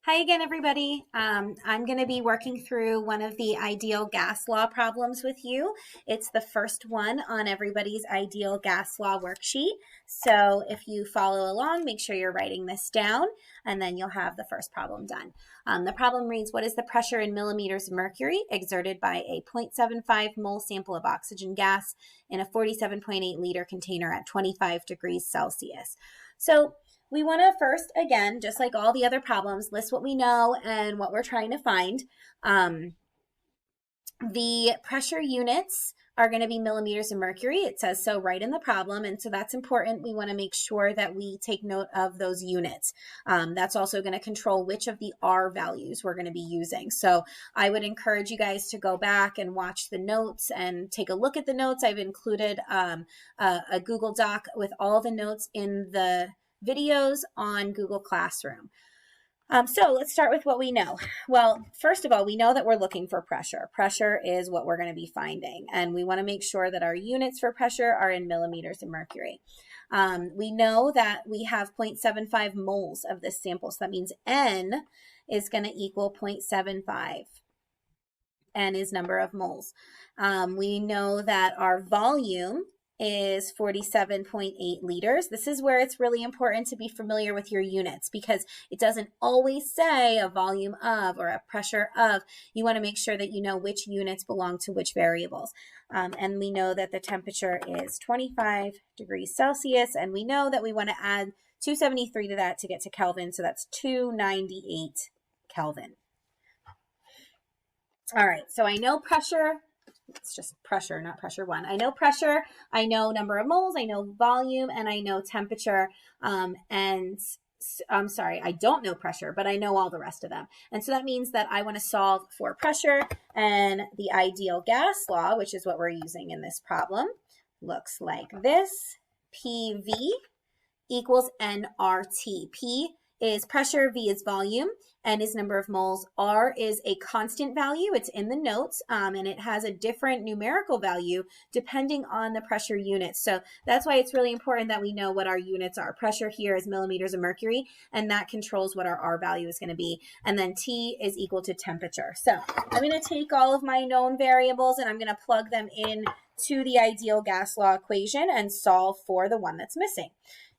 Hi again, everybody. I'm going to be working through one of the ideal gas law problems with you. It's the first one on everybody's ideal gas law worksheet. So if you follow along, make sure you're writing this down, and then you'll have the first problem done. The problem reads, what is the pressure in millimeters of mercury exerted by a 0.75 mole sample of oxygen gas in a 47.8 liter container at 25 degrees Celsius? So we want to first, again, just like all the other problems, list what we know and what we're trying to find. The pressure units are going to be millimeters of mercury. It says so right in the problem, and so that's important. We want to make sure that we take note of those units. That's also going to control which of the R values we're going to be using. So I would encourage you guys to go back and watch the notes and take a look at the notes. I've included a Google Doc with all the notes in the videos on Google Classroom. So let's start with what we know. Well, first of all, we know that we're looking for pressure. Pressure is what we're going to be finding, and we want to make sure that our units for pressure are in millimeters of mercury. We know that we have 0.75 moles of this sample, so that means N is going to equal 0.75. N is number of moles. We know that our volume is 47.8 liters. This is where it's really important to be familiar with your units because it doesn't always say a volume of or a pressure of. You want to make sure that you know which units belong to which variables. And we know that the temperature is 25 degrees Celsius, and we know that we want to add 273 to that to get to Kelvin, so that's 298 Kelvin. All right, so I know pressure. It's just pressure, not pressure one. I know pressure, I know number of moles, I know volume, and I know temperature. And I'm sorry, I don't know pressure, but I know all the rest of them. And so that means that I want to solve for pressure, and the ideal gas law, which is what we're using in this problem, looks like this. PV equals nRT. P is pressure, V is volume, N is number of moles, R is a constant value. It's in the notes, and it has a different numerical value depending on the pressure units. So that's why it's really important that we know what our units are. Pressure here is millimeters of mercury, and that controls what our R value is going to be. And then T is equal to temperature. So I'm going to take all of my known variables and I'm going to plug them in to the ideal gas law equation and solve for the one that's missing.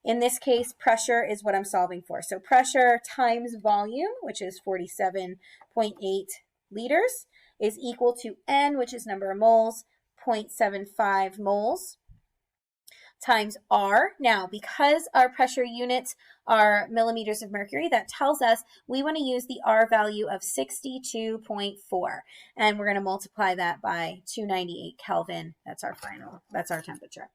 In this case, pressure is what I'm solving for. So pressure times volume, which is 47.8 liters, is equal to N, which is number of moles, 0.75 moles, times R. Now, because our pressure units are millimeters of mercury, that tells us we want to use the R value of 62.4. And we're going to multiply that by 298 Kelvin. That's our temperature.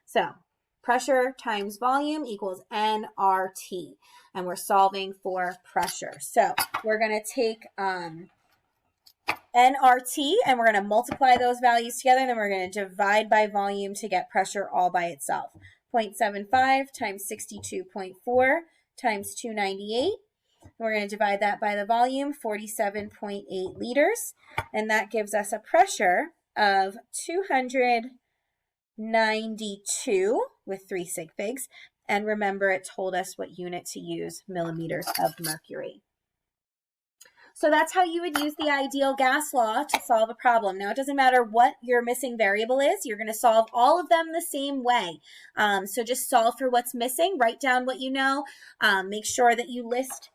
So pressure times volume equals nRT, and we're solving for pressure. So we're going to take nRT and we're going to multiply those values together, and then we're going to divide by volume to get pressure all by itself. 0.75 times 62.4 times 298. We're going to divide that by the volume, 47.8 liters, and that gives us a pressure of 292 with 3 sig figs. And remember, it told us what unit to use, millimeters of mercury. So that's how you would use the ideal gas law to solve a problem. Now, it doesn't matter what your missing variable is. You're going to solve all of them the same way. So just solve for what's missing. Write down what you know. Make sure that you list,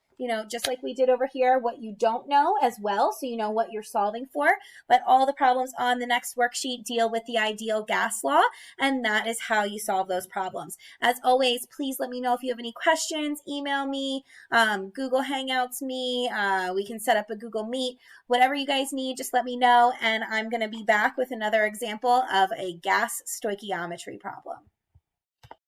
just like we did over here, what you don't know as well, so you know what you're solving for. But all the problems on the next worksheet deal with the ideal gas law, and that is how you solve those problems. As always, please let me know if you have any questions. Email me, Google Hangouts me, we can set up a Google Meet. Whatever you guys need, just let me know, and I'm going to be back with another example of a gas stoichiometry problem.